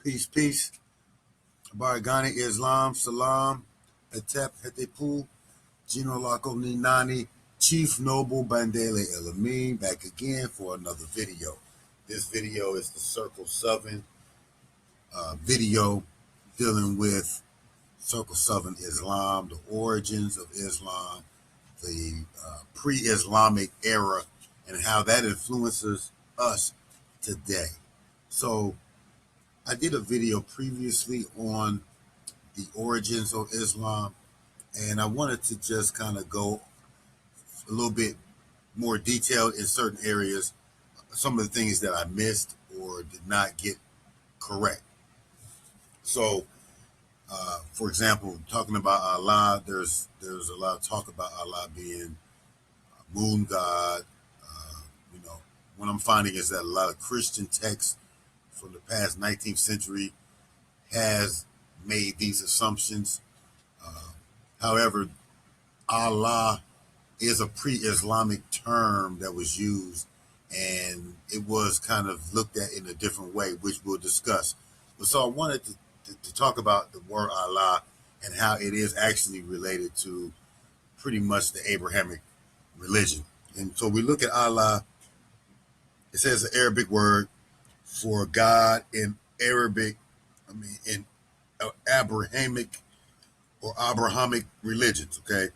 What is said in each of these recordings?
Peace, peace. Baragani Islam, Salam, Etep Hetepu, Gino Laco Ninani, Chief Noble Bandele El-Amin, back again for another video. This video is the Circumcision video dealing with Circumcision Islam, the origins of Islam, the pre-Islamic era, and how that influences us today. So I did a video previously on the origins of Islam, and I wanted to just kind of go a little bit more detailed in certain areas, some of the things that I missed or did not get correct. So, for example, talking about Allah, there's a lot of talk about Allah being a moon god. What I'm finding is that a lot of Christian texts from the past 19th century has made these assumptions. However, Allah is a pre-Islamic term that was used, and it was kind of looked at in a different way, which we'll discuss. So I wanted to talk about the word Allah and how it is actually related to pretty much the Abrahamic religion. And so we look at Allah. It says an Arabic word for God in in Abrahamic or Abrahamic religions, okay?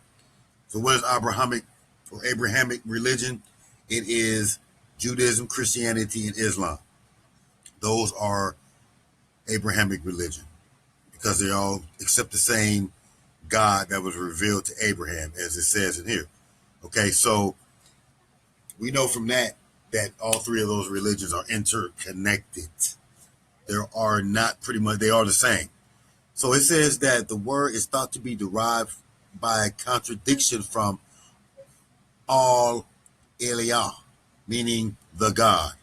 So what is Abrahamic or Abrahamic religion? It is Judaism, Christianity, and Islam. Those are Abrahamic religion because they all accept the same God that was revealed to Abraham, as it says in here. Okay, so we know from that all three of those religions are interconnected. They are the same. So it says that the word is thought to be derived by contradiction from al-Elah, meaning the God,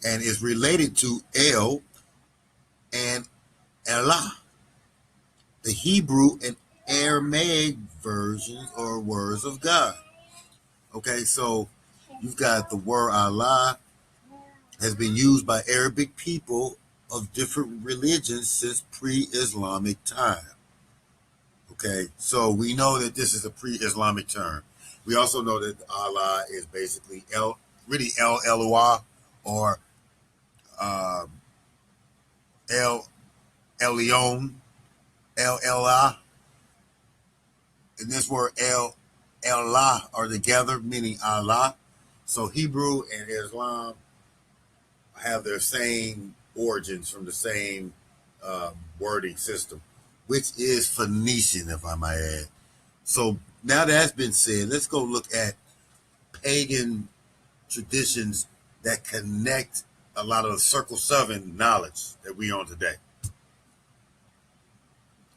and is related to El and Elah, the Hebrew and Aramaic versions or words of God. Okay, so you've got the word Allah has been used by Arabic people of different religions since pre-Islamic time. Okay, so we know that this is a pre-Islamic term. We also know that Allah is basically El-Eloah or El-Elyon, El-Elah. And this word El-Elah are together, meaning Allah. So Hebrew and Islam have their same origins from the same wording system, which is Phoenician, if I might add. So now that's been said, let's go look at pagan traditions that connect a lot of the Circumcision knowledge that we on today.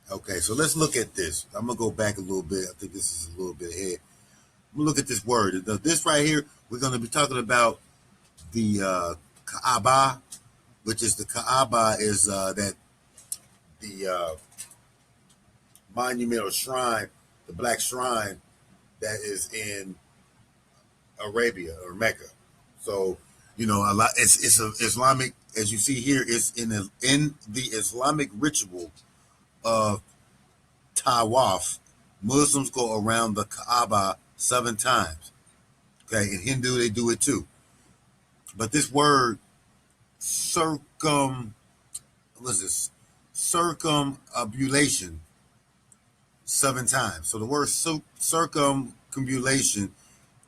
Okay, so let's look at this. I'm going to go back a little bit. I think this is a little bit ahead. I'm going to look at this word. This right here, we're going to be talking about the Kaaba, which is the Kaaba is the monumental shrine, the black shrine that is in Arabia or Mecca. So, a lot. It's a Islamic, as you see here. It's in the Islamic ritual of Tawaf. Muslims go around the Kaaba 7 times. Okay, in Hindu they do it too. But this word circumambulation 7 times. So the word circumambulation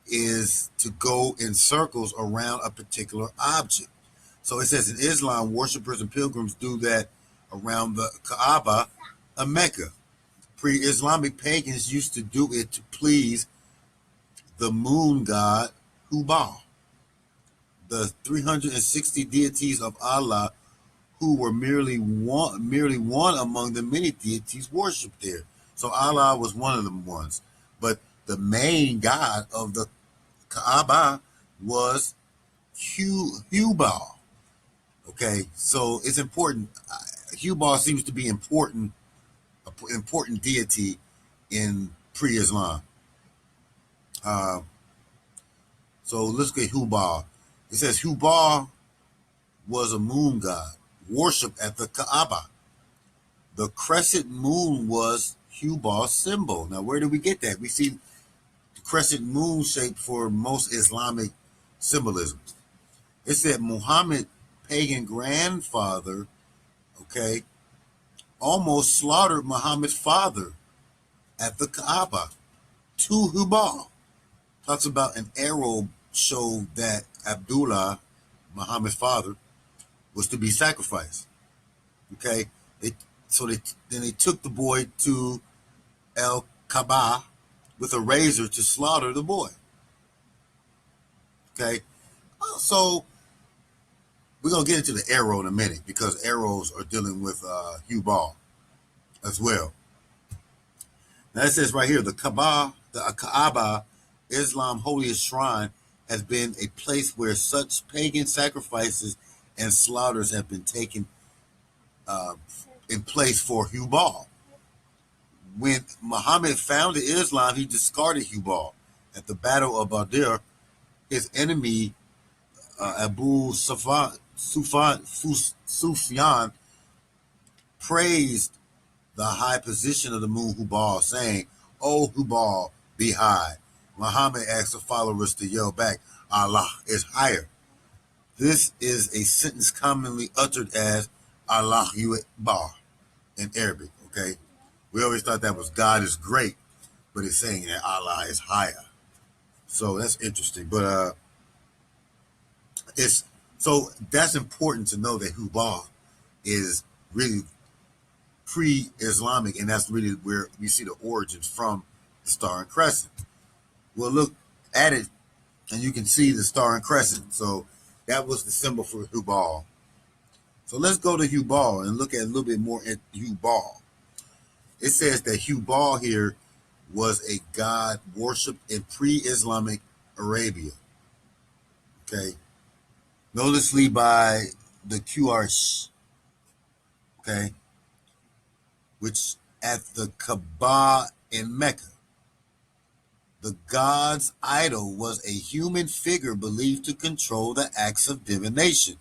is to go in circles around a particular object. So it says in Islam, worshippers and pilgrims do that around the Kaaba of Mecca. Pre-Islamic pagans used to do it to please the moon god Hubal. The 360 deities of Allah, who were merely one among the many deities worshipped there. So Allah was one of them ones. But the main god of the Kaaba was Hubal. Okay, so it's important. Hubal seems to be important deity in pre-Islam. So let's get Hubal. It says Hubar was a moon god worship at the Kaaba. The crescent moon was Hubal's symbol. Now, where do we get that? We see the crescent moon shape for most Islamic symbolism. It said Muhammad, pagan grandfather, okay, almost slaughtered Muhammad's father at the Kaaba to Hubal. Talks about an arrow showed that Abdullah, Muhammad's father, was to be sacrificed. Okay, then they took the boy to El Kaaba with a razor to slaughter the boy. Okay, so we're gonna get into the arrow in a minute because arrows are dealing with Hubal as well. Now it says right here, the Kaaba, Islam holiest shrine, has been a place where such pagan sacrifices and slaughters have been taken uh, in place for Hubal. When Muhammad founded Islam, he discarded Hubal. At the Battle of Badr, his enemy Abu Sufyan praised the high position of the moon Hubal, saying, "O Hubal, be high." Muhammad asked the followers to yell back, "Allah is higher." This is a sentence commonly uttered as Allahu Akbar in Arabic. Okay, we always thought that was God is great, but it's saying that Allah is higher. So that's interesting. But it's so that's important to know that Hubal is really pre-Islamic, and that's really where we see the origins from the Star and Crescent. We'll look at it, and you can see the Star and Crescent. So that was the symbol for Hubal. So let's go to Hubal and look at a little bit more at Hubal. It says that Hubal here was a god worshipped in pre-Islamic Arabia. Okay, noticeably by the Quraysh. Okay, which at the Kaaba in Mecca. The god's idol was a human figure believed to control the acts of divination.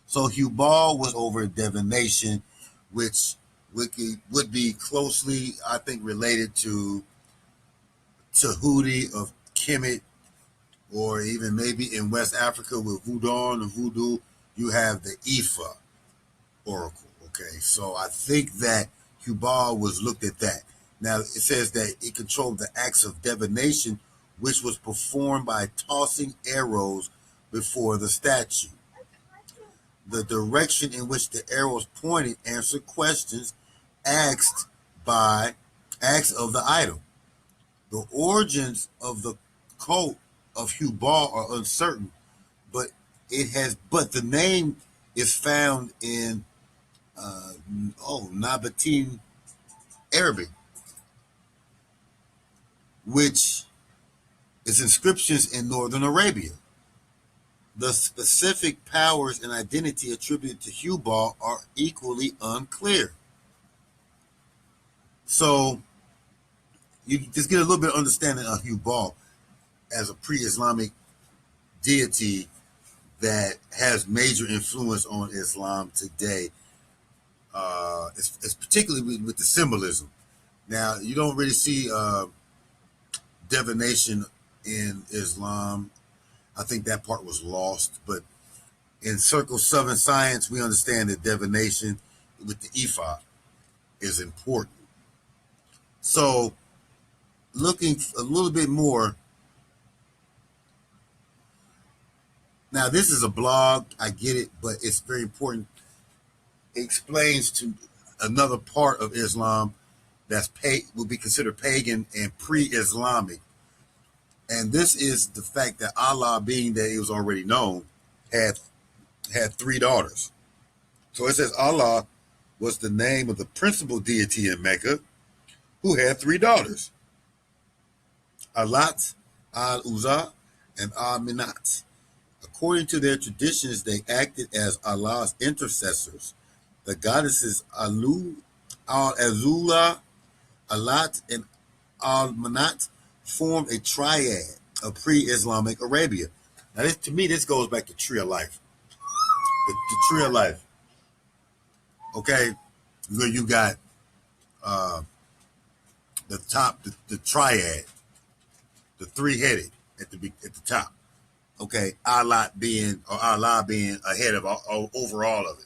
So Hubal was over divination, which would be closely, I think, related to Tahuti of Kemit, or even maybe in West Africa with voodoo and voodoo, you have the Ifa oracle. Okay, so I think that Hubal was looked at that. Now it says that it controlled the acts of divination, which was performed by tossing arrows before the statue. The direction in which the arrows pointed answered questions asked of the idol. The origins of the cult of Hubal are uncertain, but the name is found in Nabatean Arabic, which is inscriptions in northern Arabia. The specific powers and identity attributed to Hubal are equally unclear. So you just get a little bit of understanding of Hubal as a pre-Islamic deity that has major influence on Islam today. It's particularly with the symbolism. Now, you don't really see divination in Islam. I think that part was lost. But in Circle 7 science, we understand that divination with the Ifa is important. So, looking a little bit more. Now, this is a blog. I get it, but it's very important. It explains to another part of Islam that's would be considered pagan and pre-Islamic. And this is the fact that Allah, being that it was already known, had three daughters. So it says Allah was the name of the principal deity in Mecca who had three daughters, Alat, Al-Uzza, and Al-Minat. According to their traditions, they acted as Allah's intercessors. The goddesses Al-Azula, Alat, and Al-Manat formed a triad of pre-Islamic Arabia. Now, to me, this goes back to Tree of Life. The Tree of Life. Okay, where you got uh, the top, the triad, the three-headed at the top. Okay, Allah being ahead of overall of it.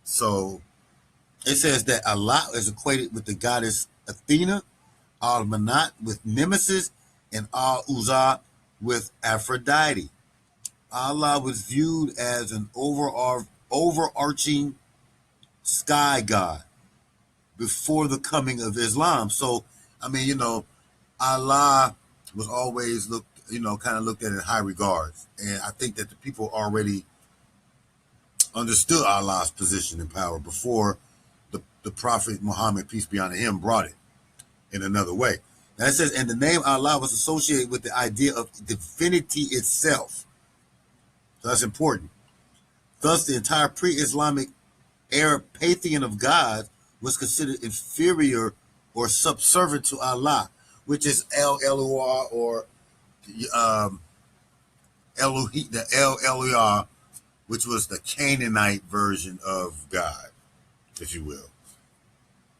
So it says that Allah is equated with the goddess Athena, Al-Manat with Nemesis, and Al-Uzza with Aphrodite. Allah was viewed as an overarching sky god before the coming of Islam. So, I mean, Allah was always kind of looked at in high regards. And I think that the people already understood Allah's position and power before the Prophet Muhammad, peace be on him, brought it in another way. Now it says, and the name Allah was associated with the idea of divinity itself. So that's important. Thus, the entire pre-Islamic Arab pantheon of gods was considered inferior or subservient to Allah, which is El-Eloah or the El-Eloah, which was the Canaanite version of God, if you will,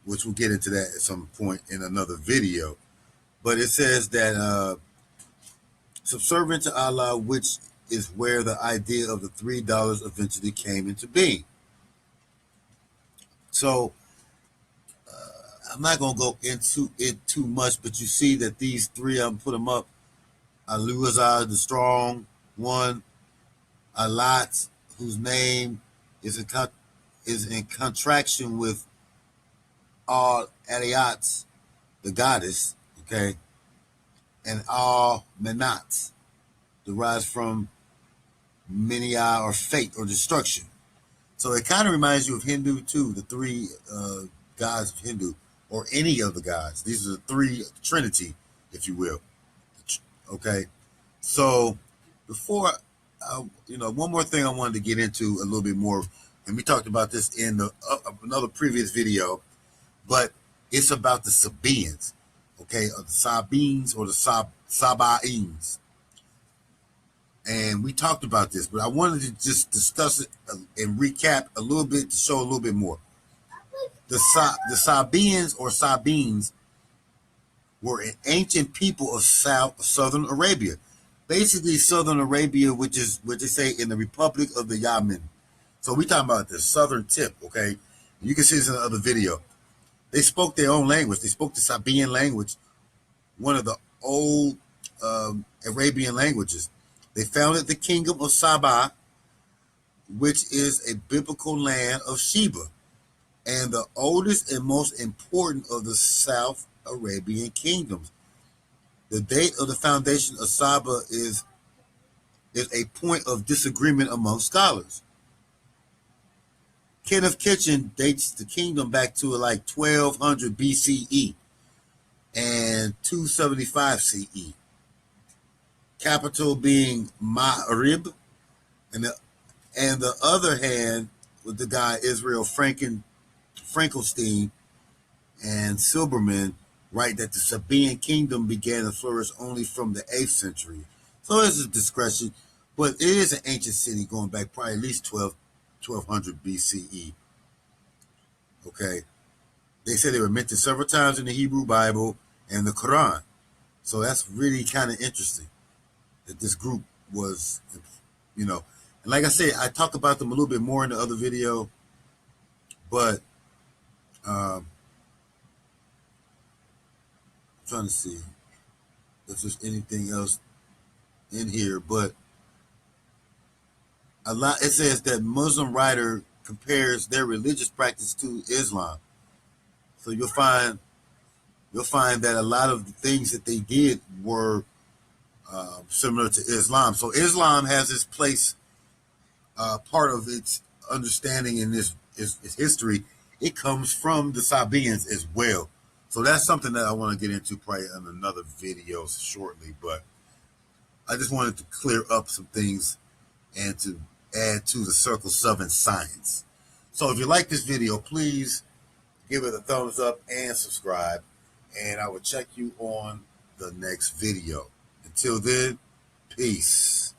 which we'll get into that at some point in another video. But it says that subservient to Allah, which is where the idea of the $3 eventually came into being. So I'm not going to go into it too much, but you see that these three, I'm put them up. Al-Uzza, the strong one, Alat, whose name is in contraction with Al-Aliyat, the goddess, okay, and Al-Manat, derives from Minya or fate or destruction. So it kind of reminds you of Hindu too, the three gods of Hindu, or any of the gods. These are the three Trinity, if you will. Okay, so before, one more thing I wanted to get into a little bit more, and we talked about this in another previous video, but it's about the Sabaens, okay, or the Sabaens or the Sabaens. And we talked about this, but I wanted to just discuss it and recap a little bit to show a little bit more. The Sabaens or Sabaens were an ancient people of southern Arabia. Basically, southern Arabia, which is what they say in the Republic of the Yemen. So we talking about the southern tip, okay? You can see this in the other video. They spoke their own language. They spoke the Sabaean language, one of the old Arabian languages. They founded the kingdom of Saba, which is a biblical land of Sheba, and the oldest and most important of the South Arabian kingdoms. The date of the foundation of Saba is a point of disagreement among scholars. Kenneth Kitchen dates the kingdom back to like 1200 BCE and 275 CE. Capital being Ma'rib, and the other hand with the guy Israel Frankenstein and Silberman write that the Sabaean kingdom began to flourish only from the 8th century. So there's a discretion, but it is an ancient city going back probably at least 1200 BCE. Okay. They say they were mentioned several times in the Hebrew Bible and the Quran. So that's really kind of interesting that this group was, and like I said, I talk about them a little bit more in the other video, but I'm trying to see if there's anything else in here, but it says that Muslim writer compares their religious practice to Islam. So you'll find that a lot of the things that they did were similar to Islam. So Islam has its place, part of its understanding in its history. It comes from the Sabaeans as well. So that's something that I want to get into probably in another video shortly. But I just wanted to clear up some things and to add to the Circle 7 science. So if you like this video, please give it a thumbs up and subscribe. And I will check you on the next video. Until then, peace.